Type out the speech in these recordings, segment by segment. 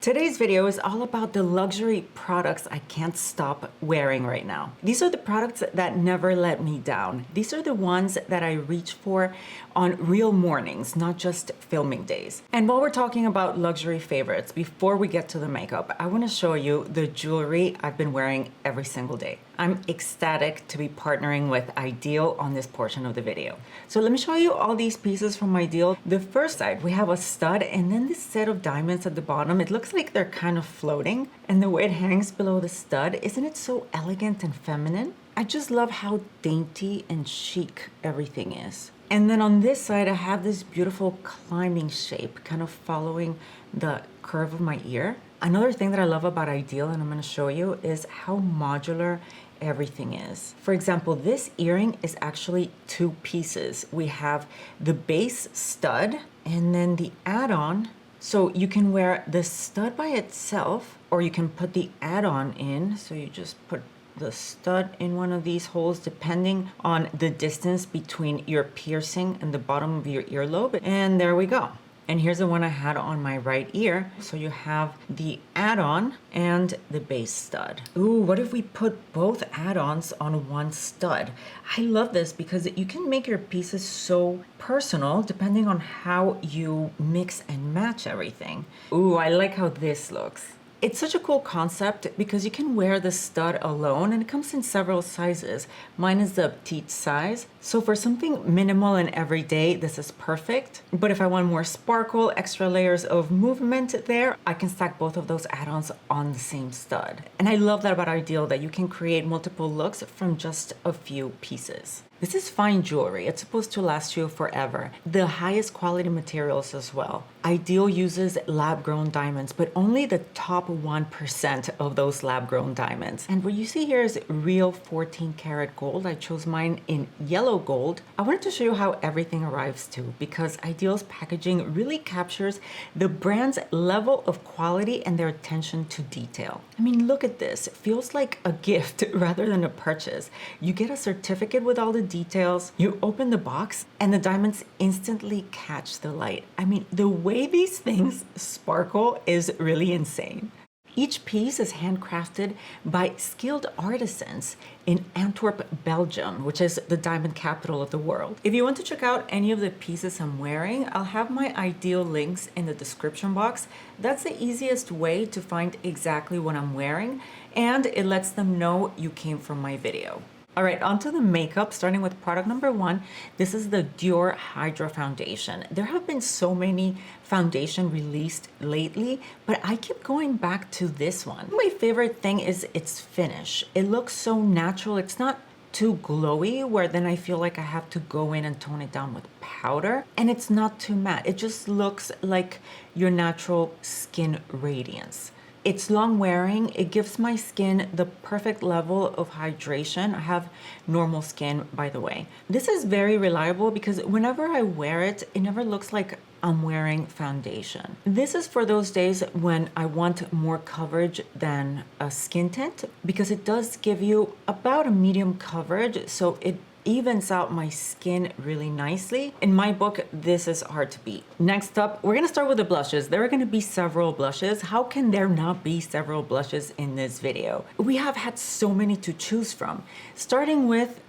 Today's video is all about the luxury products I can't stop wearing right now. These are the products that never let me down. These are the ones that I reach for on real mornings, not just filming days. And while we're talking about luxury favorites, before we get to the makeup, I want to show you the jewelry I've been wearing every single day. I'm ecstatic to be partnering with Ideal on this portion of the video. So let me show you all these pieces from Ideal. The first side, we have a stud and then this set of diamonds at the bottom. It looks like they're kind of floating, and the way it hangs below the stud, isn't it so elegant and feminine? I just love how dainty and chic everything is. And then on this side, I have this beautiful climbing shape, kind of following the curve of my ear. Another thing that I love about Ideal, and I'm going to show you, is how modular everything is. For example, this earring is actually two pieces. We have the base stud and then the add-on. So you can wear the stud by itself, or you can put the add-on in. So you just put the stud in one of these holes depending on the distance between your piercing and the bottom of your earlobe. And there we go. And here's the one I had on my right ear. So you have the add-on and the base stud. Ooh, what if we put both add-ons on one stud? I love this because you can make your pieces so personal depending on how you mix and match everything. Ooh, I like how this looks. It's such a cool concept because you can wear the stud alone and it comes in several sizes. Mine is the petite size. So for something minimal and everyday, this is perfect. But if I want more sparkle, extra layers of movement there, I can stack both of those add-ons on the same stud. And I love that about Ideal, that you can create multiple looks from just a few pieces. This is fine jewelry. It's supposed to last you forever. The highest quality materials as well. Ideal uses lab-grown diamonds, but only the top 1% of those lab-grown diamonds. And what you see here is real 14 karat gold. I chose mine in yellow gold. I wanted to show you how everything arrives too, because Ideal's packaging really captures the brand's level of quality and their attention to detail. I mean, look at this. It feels like a gift rather than a purchase. You get a certificate with all the details, you open the box, and the diamonds instantly catch the light. I mean, the way these things sparkle is really insane. Each piece is handcrafted by skilled artisans in Antwerp, Belgium, which is the diamond capital of the world. If you want to check out any of the pieces I'm wearing, I'll have my Ideal links in the description box. That's the easiest way to find exactly what I'm wearing, and it lets them know you came from my video. All right, onto the makeup, starting with product number one. This is the Dior Hydra foundation. There have been so many foundation released lately, but I keep going back to this one. My favorite thing is its finish. It looks so natural. It's not too glowy where then I feel like I have to go in and tone it down with powder, and it's not too matte. It just looks like your natural skin radiance. It's long wearing. It gives my skin the perfect level of hydration. I have normal skin, by the way. This is very reliable because whenever I wear it, it never looks like I'm wearing foundation. This is for those days when I want more coverage than a skin tint, because it does give you about a medium coverage, so it evens out my skin really nicely. In my book, this is hard to beat. Next up, we're gonna start with the blushes. There are gonna be several blushes. How can there not be several blushes in this video? We have had so many to choose from. Starting with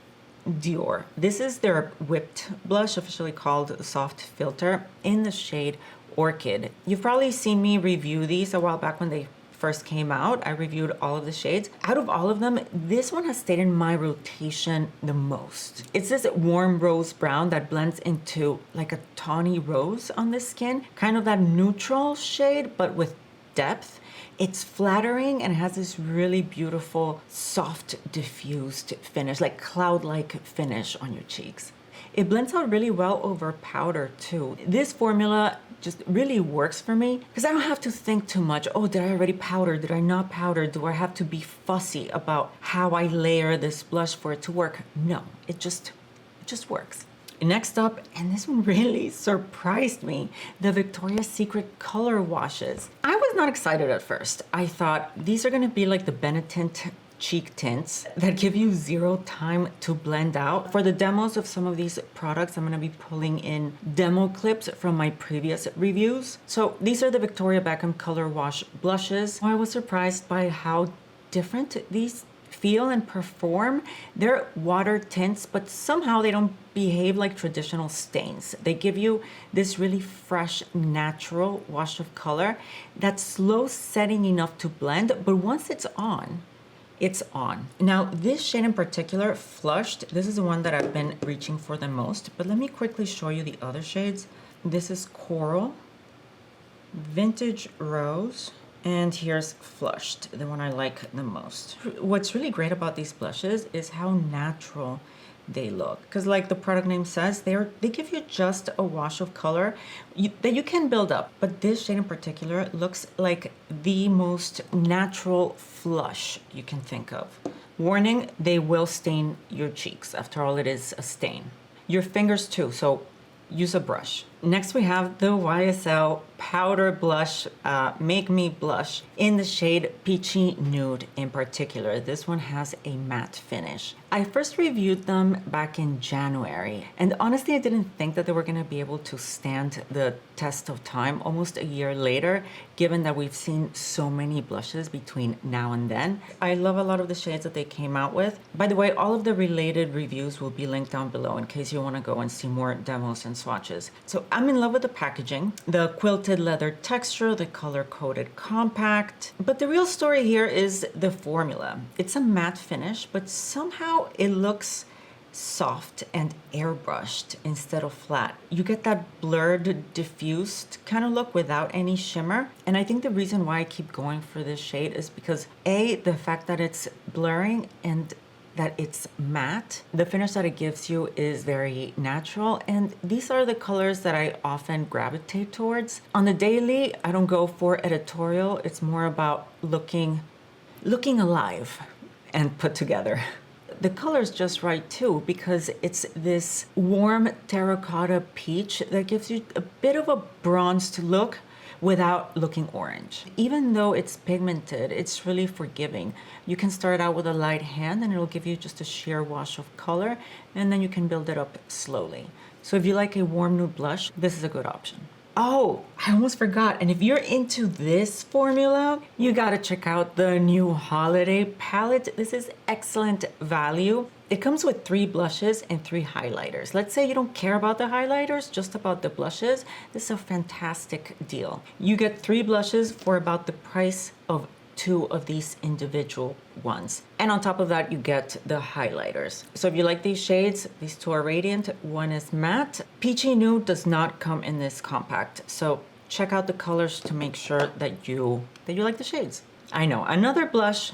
Dior. This is their whipped blush, officially called Soft Filter, in the shade Orchid. You've probably seen me review these a while back when they first came out. I reviewed all of the shades. Out of all of them, this one has stayed in my rotation the most. It's this warm rose brown that blends into like a tawny rose on the skin, kind of that neutral shade, but with depth. It's flattering and has this really beautiful, soft, diffused finish, like cloud-like finish on your cheeks. It blends out really well over powder too. This formula just really works for me because I don't have to think too much. Oh, did I already powder? Did I not powder? Do I have to be fussy about how I layer this blush for it to work? No, it just works. Next up, and this one really surprised me, the Victoria's Secret color washes. I was not excited at first. I thought these are gonna be like the Benetint cheek tints that give you zero time to blend out. For the demos of some of these products, I'm going to be pulling in demo clips from my previous reviews. So these are the Victoria Beckham Color Wash blushes. I was surprised by how different these feel and perform. They're water tints, but somehow they don't behave like traditional stains. They give you this really fresh, natural wash of color that's slow setting enough to blend, but once it's on, it's on. Now, this shade in particular, Flushed, this is the one that I've been reaching for the most, but let me quickly show you the other shades. This is Coral, Vintage Rose, and here's Flushed, the one I like the most. What's really great about these blushes is how natural they look. Because like the product name says, they give you just a wash of color that you can build up. But this shade in particular looks like the most natural flush you can think of. Warning, they will stain your cheeks. After all, it is a stain. Your fingers too, so use a brush. Next we have the YSL Powder Blush, Make Me Blush in the shade Peachy Nude in particular. This one has a matte finish. I first reviewed them back in January, and honestly I didn't think that they were gonna be able to stand the test of time almost a year later, given that we've seen so many blushes between now and then. I love a lot of the shades that they came out with. By the way, all of the related reviews will be linked down below in case you wanna go and see more demos and swatches. So I'm in love with the packaging, the quilted leather texture, the color-coded compact. But the real story here is the formula. It's a matte finish, but somehow it looks soft and airbrushed instead of flat. You get that blurred, diffused kind of look without any shimmer. And I think the reason why I keep going for this shade is because A, the fact that it's blurring and that it's matte. The finish that it gives you is very natural, and these are the colors that I often gravitate towards. On the daily, I don't go for editorial. It's more about looking alive and put together. The color's just right too, because it's this warm terracotta peach that gives you a bit of a bronzed look without looking orange. Even though it's pigmented, it's really forgiving. You can start out with a light hand and it'll give you just a sheer wash of color, and then you can build it up slowly. So if you like a warm nude blush, this is a good option. Oh, I almost forgot. And if you're into this formula, you gotta check out the new holiday palette. This is excellent value. It comes with 3 blushes and 3 highlighters. Let's say you don't care about the highlighters, just about the blushes. This is a fantastic deal. You get 3 blushes for about the price of 2 of these individual ones. And on top of that, you get the highlighters. So if you like these shades, these 2 are radiant, 1 is matte. Peachy Nude does not come in this compact. So check out the colors to make sure that you like the shades. I know, another blush,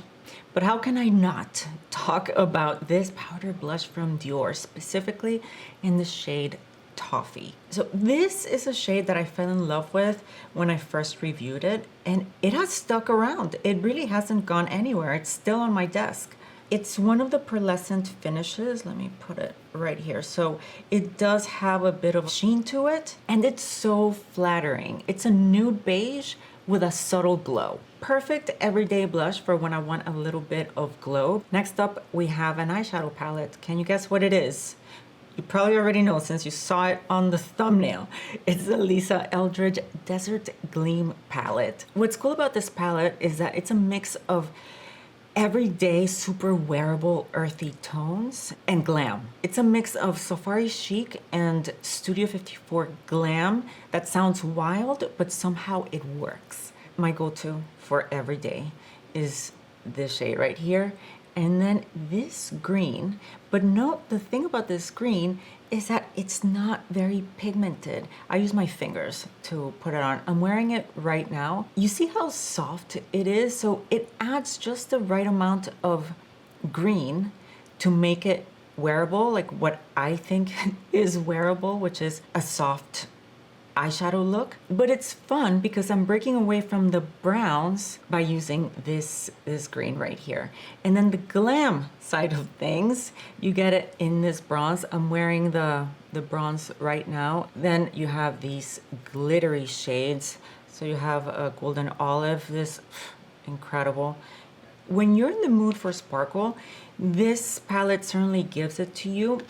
but how can I not talk about this powder blush from Dior, specifically in the shade Toffee. So this is a shade that I fell in love with when I first reviewed it, and it has stuck around. It really hasn't gone anywhere. It's still on my desk. It's one of the pearlescent finishes. Let me put it right here. So it does have a bit of sheen to it, and it's so flattering. It's a nude beige with a subtle glow. Perfect everyday blush for when I want a little bit of glow. Next up, we have an eyeshadow palette. Can you guess what it is? You probably already know since you saw it on the thumbnail. It's the Lisa Eldridge Desert Gleam palette. What's cool about this palette is that it's a mix of everyday super wearable earthy tones and glam. It's a mix of safari chic and Studio 54 glam that sounds wild, but somehow it works. My go-to for everyday is this shade right here. And then this green, but note the thing about this green is that it's not very pigmented. I use my fingers to put it on. I'm wearing it right now. You see how soft it is? So it adds just the right amount of green to make it wearable, like what I think is wearable, which is a soft eyeshadow look. But it's fun because I'm breaking away from the browns by using this green right here. And then the glam side of things, you get it in this bronze. I'm wearing the bronze right now. Then you have these glittery shades. So you have a golden olive, this incredible. When you're in the mood for sparkle, this palette certainly gives it to you,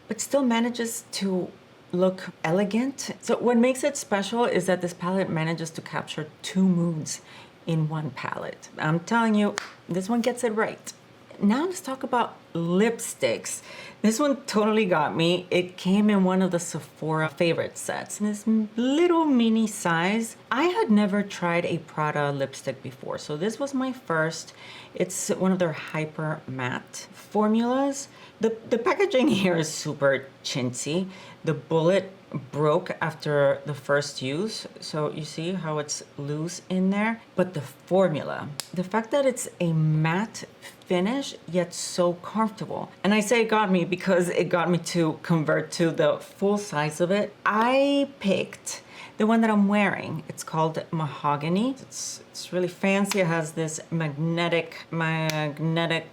but still manages to look elegant. So what makes it special is that this palette manages to capture two moods in one palette. I'm telling you, this one gets it right. Now let's talk about lipsticks. This one totally got me. It came in one of the Sephora favorite sets. This little mini size. I had never tried a Prada lipstick before, so this was my first. It's one of their hyper matte formulas. The packaging here is super chintzy. The bullet broke after the first use, so you see how it's loose in there. But the formula, the fact that it's a matte finish yet so comfortable, and I say it got me because it got me to convert to the full size of it. I picked the one that I'm wearing. It's called Mahogany. It's really fancy. It has this magnetic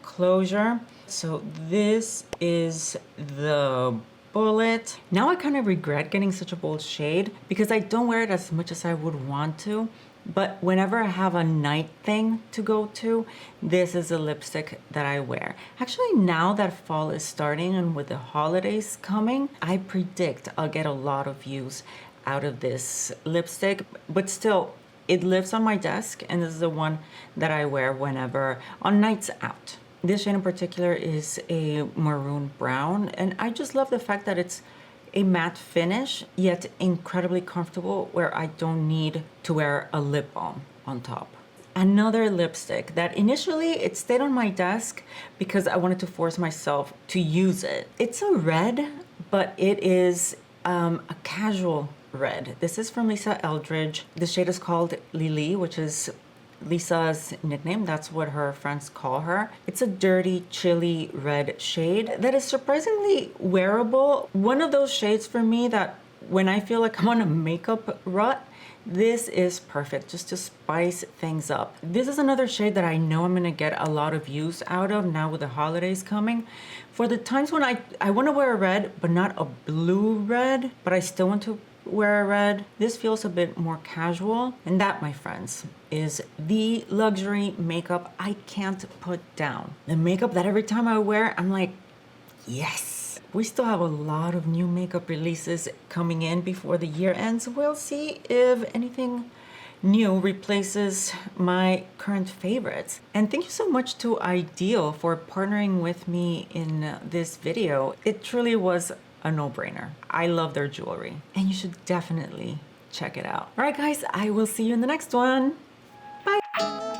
closure. So this is the bullet. Now I kind of regret getting such a bold shade because I don't wear it as much as I would want to. But whenever I have a night thing to go to, this is a lipstick that I wear. Actually, now that fall is starting and with the holidays coming, I predict I'll get a lot of use out of this lipstick. But still, it lives on my desk, and this is the one that I wear whenever on nights out. This shade in particular is a maroon brown, and I just love the fact that it's a matte finish, yet incredibly comfortable, where I don't need to wear a lip balm on top. Another lipstick that initially it stayed on my desk because I wanted to force myself to use it. It's a red, but it is a casual red. This is from Lisa Eldridge. The shade is called Lily, which is Lisa's nickname. That's what her friends call her. It's a dirty, chilly red shade that is surprisingly wearable. One of those shades for me that when I feel like I'm on a makeup rut, this is perfect just to spice things up. This is another shade that I know I'm gonna get a lot of use out of now with the holidays coming. For the times when I want to wear a red, but not a blue red, but I still want to wear a red, this feels a bit more casual. And that, my friends, is the luxury makeup I can't put down. The makeup that every time I wear, I'm like, yes. We still have a lot of new makeup releases coming in before the year ends. We'll see if anything new replaces my current favorites. And thank you so much to Ideal for partnering with me in this video. It truly was a no-brainer. I love their jewelry, and you should definitely check it out. All right, guys, I will see you in the next one. Bye.